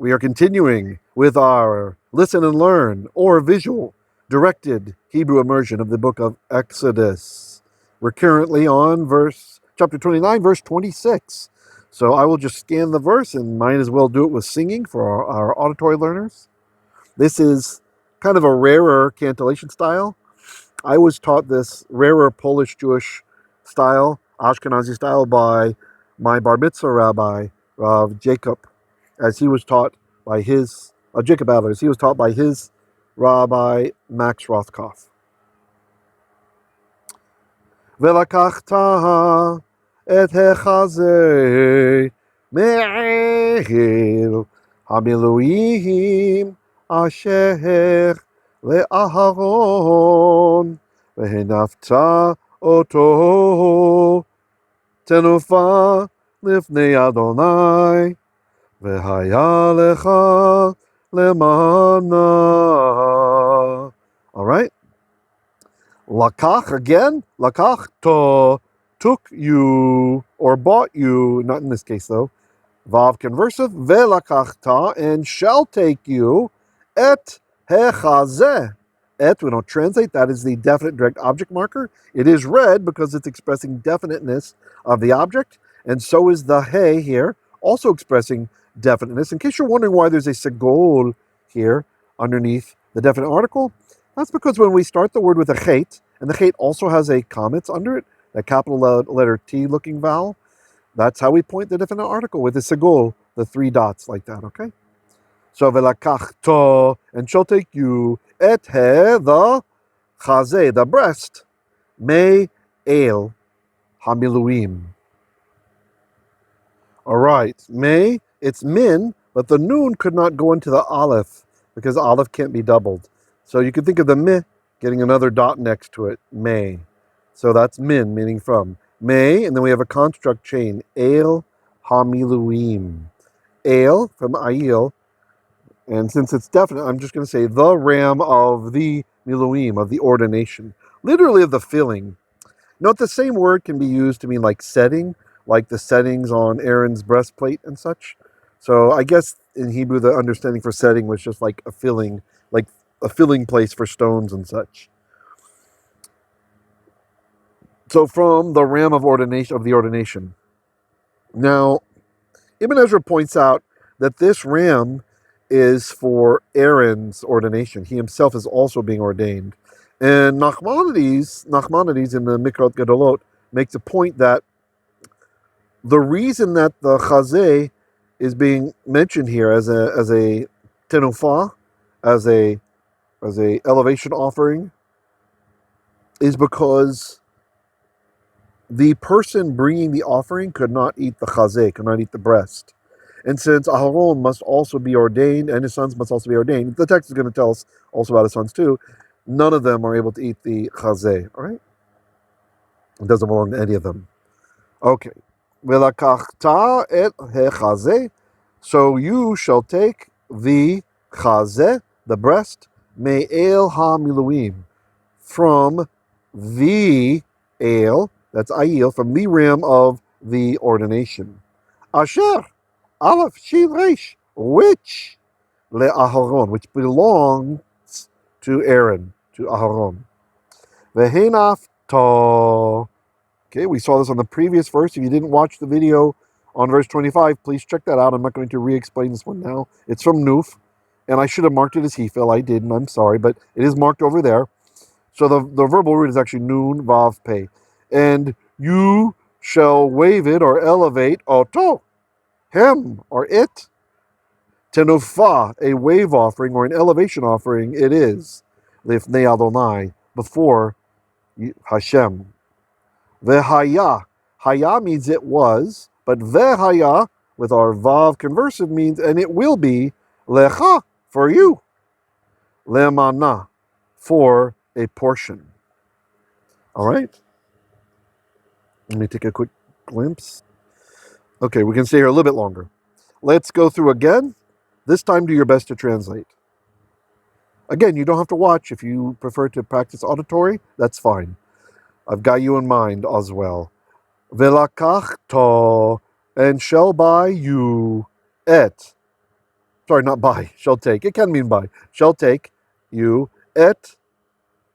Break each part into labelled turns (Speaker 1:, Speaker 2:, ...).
Speaker 1: We are continuing with our listen and learn or visual directed Hebrew immersion of the book of Exodus. We're currently on chapter 29, verse 26. So I will just scan the verse and might as well do it with singing for our auditory learners. This is kind of a rarer cantillation style. I was taught this rarer Polish Jewish style, Ashkenazi style, by my bar mitzvah rabbi, Rav Jacob, as he was taught by his, Jacob Adler, as he was taught by his rabbi, Max Rothkopf. Velakachta et hachazeh mei'eil hamilu'im asher Aharons והנפת אותו תנופה lifnei Adonai והיה לך למנה. All right. Lakach again. Lakach took you or bought you. Not in this case though. Vav conversive. Velakachta and shall take you et hachazeh. Et, we don't translate, that is the definite direct object marker. It is red because it's expressing definiteness of the object, and so is the he here, also expressing definiteness. In case you're wondering why there's a segol here underneath the definite article, that's because when we start the word with a chet, and the chet also has a kametz under it, that capital letter T looking vowel, that's how we point the definite article with the segol, the three dots like that, okay? So velakachto, and shall take you, et he, the hachazeh, the breast, mei'eil, hamilu'im. All right, it's min, but the noon could not go into the aleph, because aleph can't be doubled. So you could think of the meh getting another dot next to it, may. So that's min, meaning from. May, and then we have a construct chain, eil, hamilu'im. Eil, from mei'ayil. And since it's definite, I'm just going to say the ram of the hamilu'im, of the ordination. Literally of the filling. Note the same word can be used to mean like setting, like the settings on Aaron's breastplate and such. So I guess in Hebrew the understanding for setting was just like a filling place for stones and such. So from the ram of the ordination. Now, Ibn Ezra points out that this ram is for Aaron's ordination. He himself is also being ordained. And Nachmanides in the Mikrot Gedolot makes a point that the reason that the hachazeh is being mentioned here as a tenufa, as a elevation offering, is because the person bringing the offering could not eat the hachazeh, could not eat the breast. And since Aharons must also be ordained, and his sons must also be ordained, the text is going to tell us also about his sons too, none of them are able to eat the hachazeh, all right? It doesn't belong to any of them. Okay. Velakachta et hachazeh, so you shall take the hachazeh, the breast, mei'eil hamilu'im, from the eil, that's ayil, from the rim of the ordination. Asher, Aleph, Shin, Resh, which le'Aharon, which belongs to Aaron, to Aharon. Vehenafto. Okay, we saw this on the previous verse. If you didn't watch the video on verse 25, please check that out. I'm not going to re-explain this one now. It's from Nuf, and I should have marked it as hifil. I didn't, I'm sorry, but it is marked over there. So the verbal root is actually nun, vav, pei. And you shall wave it or elevate, oto, him or it, tenufa, a wave offering or an elevation offering, it is, lifnei Adonai, before Hashem. Vehaya, haya means it was, but vehaya, with our vav conversive, means and it will be, lecha, for you, lemana, for a portion. All right? Let me take a quick glimpse. Okay, we can stay here a little bit longer. Let's go through again. This time do your best to translate. Again, you don't have to watch. If you prefer to practice auditory, that's fine. I've got you in mind as well. Velakachto, and shall buy you et. sorry, not by, shall take, it can mean by, shall take you et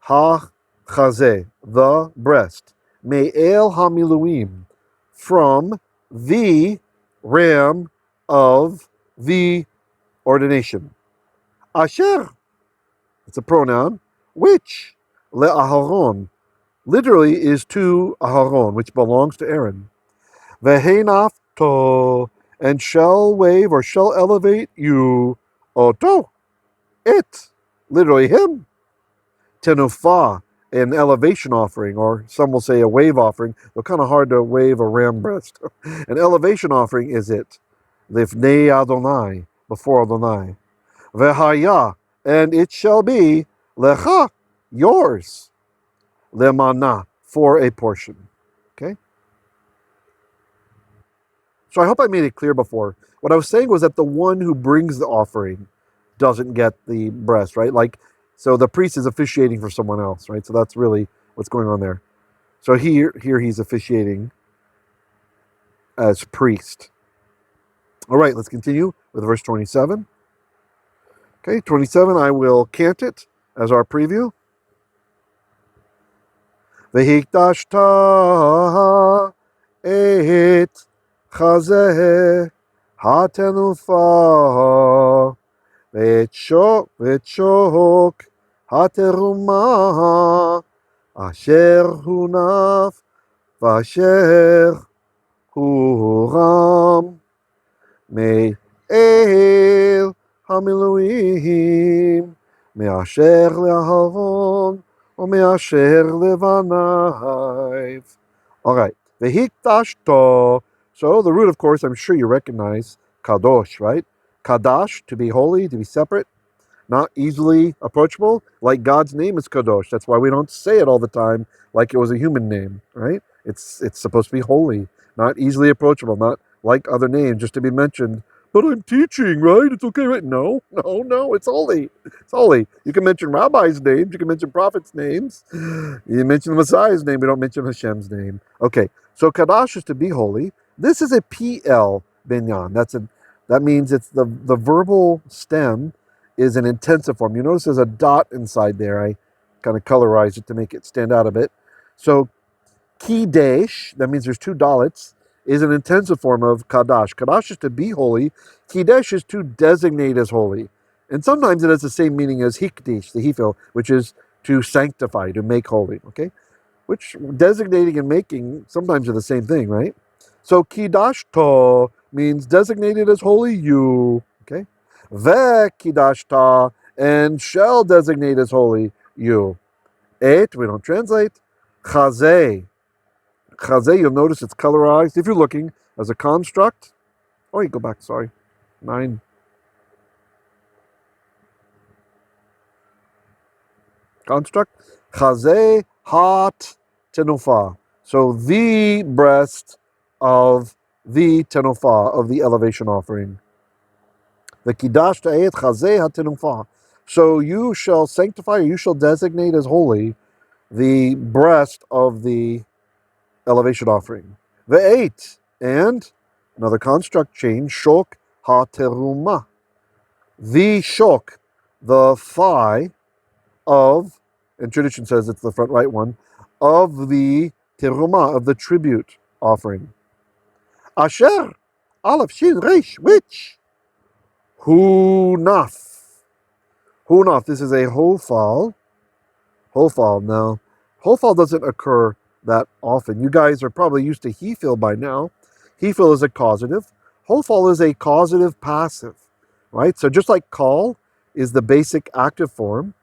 Speaker 1: hachazeh, the breast, mei'eil hamilu'im, from the ram of the ordination. Asher, it's a pronoun, which le'aharon, literally is to Aharon, which belongs to Aaron. Vehenafto, and shall wave or shall elevate you, oto, it, literally him. Tenufa, an elevation offering, or some will say a wave offering. They're kind of hard to wave a ram breast. An elevation offering is it. Lifnei Adonai, before Adonai. Vehaya, and it shall be lecha, yours. Lemana, for a portion. Okay? So I hope I made it clear before. What I was saying was that the one who brings the offering doesn't get the breast, right? Like, so the priest is officiating for someone else, right? So that's really what's going on there. So here he's officiating as priest. All right, let's continue with verse 27. Okay, 27, I will cant it as our preview. Vehikdashta et hachazeh hatenufa shok hateruma asher hunaf v'asher huram mei'eil hamilu'im mei'asher le'aharon or mei'asher levanaiv. All right. Vehikdashto. So the root, of course, I'm sure you recognize kadosh, right? Kadash, to be holy, to be separate, not easily approachable. Like God's name is kadosh. That's why we don't say it all the time like it was a human name, right? It's supposed to be holy, not easily approachable, not like other names, just to be mentioned. But I'm teaching, right? It's okay, right? No, it's holy. It's holy. You can mention rabbis' names, you can mention prophets' names, you mention the Messiah's name, we don't mention Hashem's name. Okay, so Kadash is to be holy. This is a PL binyan. That means it's the verbal stem is an intensive form. You notice there's a dot inside there. I kind of colorized it to make it stand out a bit. So Kidesh, that means there's two dalits, is an intensive form of Kadash. Kadash is to be holy. Kidesh is to designate as holy. And sometimes it has the same meaning as Hikdish, the hifil, which is to sanctify, to make holy. Okay? Which designating and making sometimes are the same thing, right? So Kidashto means designated as holy you. Okay? Ve Kidashta, and shall designate as holy you. Et, we don't translate. Hachazeh. Hachazeh, you'll notice it's colorized. If you're looking as a construct, you go back, sorry. 9. Construct. Hachazeh hat tenufa. So the breast of the tenufa, of the elevation offering. The kidash ta'et hachazeh hat tenufa. So you shall sanctify, or you shall designate as holy the breast of the elevation offering. Ve'et, and another construct change, shok hateruma. The shok, the thigh of, and tradition says it's the front right one, of the teruma, of the tribute offering. Asher, aleph, shin, resh, which? Hunaf. Hunaf, this is a hofal. Hofal, now, hofal doesn't occur that often. You guys are probably used to hifil by now. Hifil is a causative. Hofal is a causative passive, right? So just like call is the basic active form,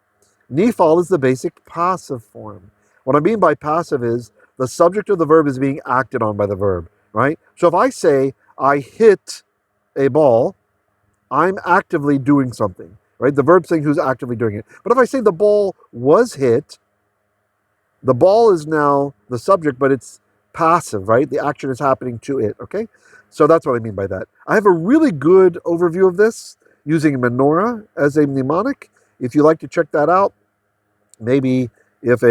Speaker 1: nifal is the basic passive form. What I mean by passive is the subject of the verb is being acted on by the verb, right? So if I say, I hit a ball, I'm actively doing something, right? The verb saying who's actively doing it. But if I say the ball was hit, the ball is now the subject, but it's passive, right? The action is happening to it, okay? So that's what I mean by that. I have a really good overview of this using menorah as a mnemonic. If you like to check that out, maybe if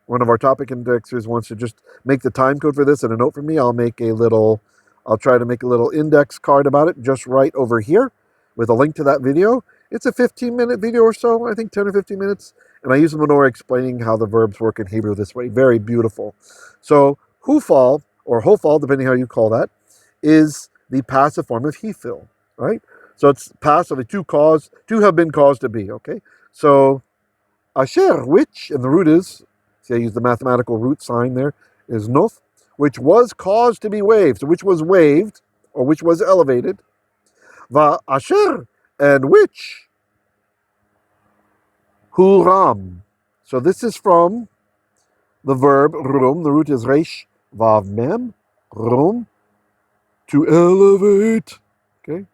Speaker 1: one of our topic indexers wants to just make the time code for this and a note for me, I'll try to make a little index card about it just right over here with a link to that video. It's a 15-minute video or so, I think 10 or 15 minutes. And I use the menorah explaining how the verbs work in Hebrew this way. Very beautiful. So Hofal, or Hofal, depending how you call that, is the passive form of hifil, right? So it's passive, two have been caused to be, okay? So asher, which, and the root is, see I use the mathematical root sign there, is nof, which was caused to be waved. So which was waved, or which was elevated. Va asher, and which huram. So this is from the verb rum. The root is resh vav mem, rum, to elevate. Okay,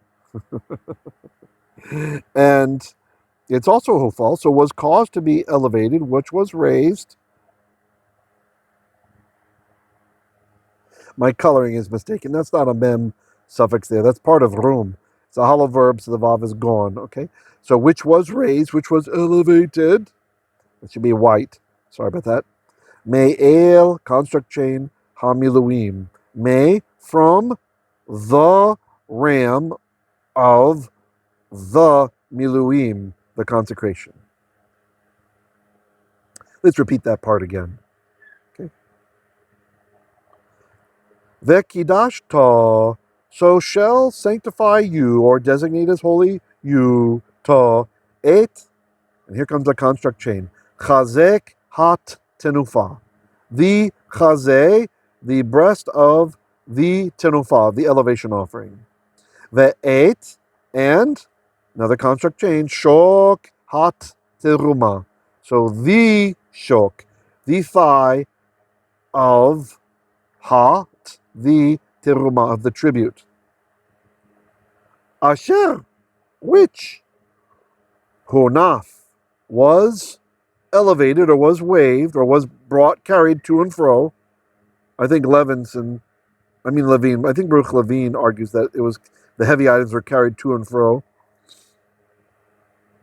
Speaker 1: and it's also hofal. So was caused to be elevated, which was raised. My coloring is mistaken. That's not a mem suffix there. That's part of rum. It's a hollow verb, so the vav is gone. Okay, so which was raised, which was elevated. It should be white. Sorry about that. Mei'eil, construct chain, hamilu'im. Mei, from the ram of the milu'im, the consecration. Let's repeat that part again. Okay. Vekidashta, so shall sanctify you, or designate as holy you, ta, et, and here comes the construct chain, chazek hat tenufa. The hachazeh, the breast of the tenufa, the elevation offering. Ve'et, and another construct chain, shok hat teruma. So the shok, the thigh of hat, the teruma, of the tribute. Asher, which hunaf, was elevated, or was waved, or was brought, carried to and fro. I think Levine, I think Baruch Levine argues that it was the heavy items were carried to and fro.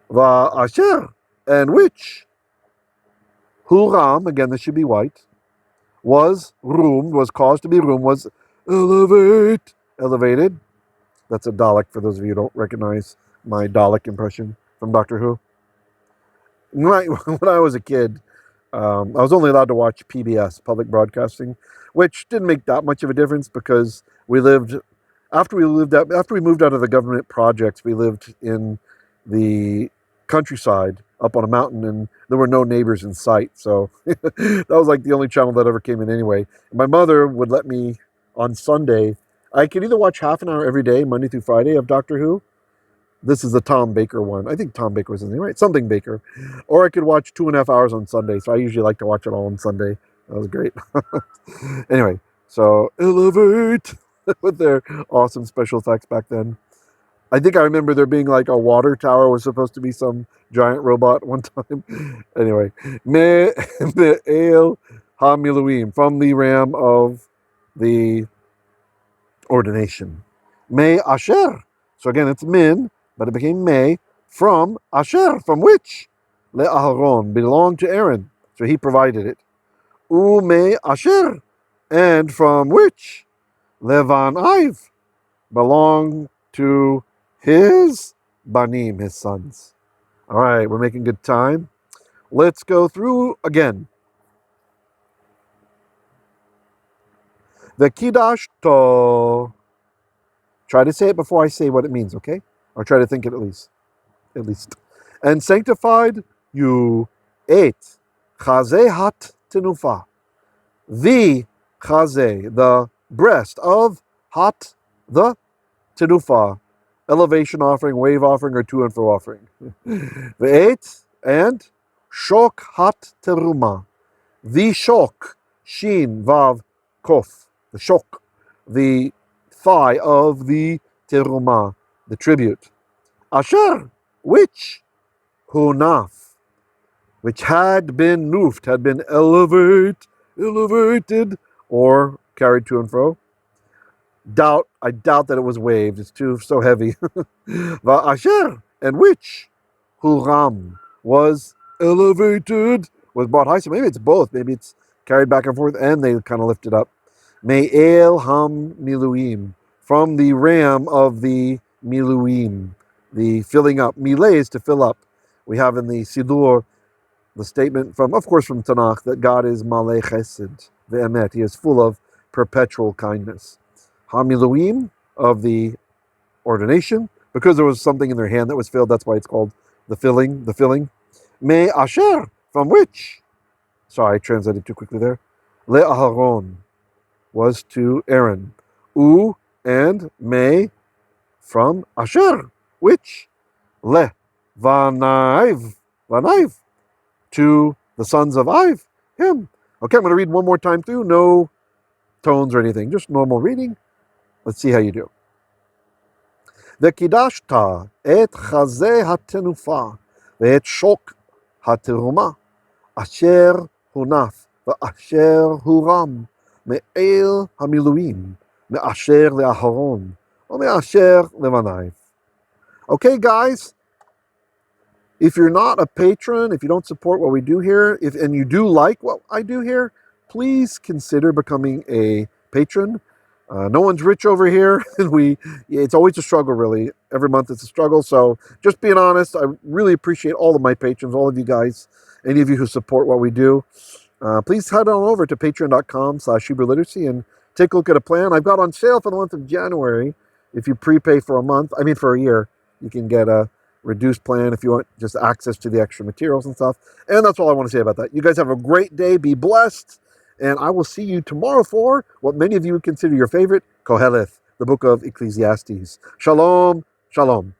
Speaker 1: Va asher, and which huram, again this should be white, was caused to be was elevated. That's a Dalek for those of you who don't recognize my Dalek impression from Doctor Who. When I was a kid, I was only allowed to watch PBS, public broadcasting, which didn't make that much of a difference because after we moved out of the government projects, we lived in the countryside up on a mountain, and there were no neighbors in sight. So that was like the only channel that ever came in anyway. And my mother would let me on Sunday. I could either watch half an hour every day, Monday through Friday, of Doctor Who. This is the Tom Baker one. I think Tom Baker was his name, right? Something Baker. Or I could watch 2.5 hours on Sunday. So I usually like to watch it all on Sunday. That was great. Anyway, so elevate with their awesome special effects back then. I think I remember there being like a water tower was supposed to be some giant robot one time. Anyway, mei'il hamilu'im, from the ram of the ordination. Mei'asher. So again, it's min, but it became mei, from asher, from which Aharons belonged to Aaron. So he provided it. Mei'asher, and from which lifnei belonged to his banim, his sons. All right, we're making good time. Let's go through again. The kiddush to. Try to say it before I say what it means, okay? Or try to think it at least. And sanctified you et hachazeh hat tenufa. The hachazeh, the breast of hat, the tenufa, elevation offering, wave offering, or to and fro offering. Ve'et, and shok hat teruma. The shok, shin vav kof, the shok, the thigh of the teruma, the tribute. Asher, which hunaf, which had been noofed, had been elevated, or carried to and fro. I doubt that it was waved. It's so heavy. Asher, and which huram, was elevated, was brought high. So maybe it's both. Maybe it's carried back and forth, and they kind of lift it up. Mei'eil hamilu'im, from the ram of the milu'im, the filling up. Mei'il is to fill up. We have in the Sidur the statement from, of course, from Tanakh, that God is malei chesed ve'emet. He is full of perpetual kindness. Hamilu'im, of the ordination, because there was something in their hand that was filled. That's why it's called the filling. Mei'asher, from which, sorry, I translated too quickly there. Aharons was to Aaron. And mei, from asher, which, vanaiv, to the sons of Ive, him. Okay, I'm going to read one more time through. No tones or anything, just normal reading. Let's see how you do. V'kidashta et hachazeh hatenufa ve'et shok hateruma asher hunaf ve'asher huram mei'il hamilu'im mei'asher le'aharon or mei'asher le'vanaiv. Okay, guys, if you're not a patron, if you don't support what we do here, and you do like what I do here, please consider becoming a patron. No one's rich over here, and it's always a struggle, really. Every month it's a struggle, so just being honest, I really appreciate all of my patrons, all of you guys, any of you who support what we do. Please head on over to patreon.com/Hebrew Literacy and take a look at a plan I've got on sale for the month of January. If you prepay for a year, you can get a reduced plan if you want just access to the extra materials and stuff. And that's all I want to say about that. You guys have a great day. Be blessed. And I will see you tomorrow for what many of you would consider your favorite, Koheleth, the book of Ecclesiastes. Shalom, shalom.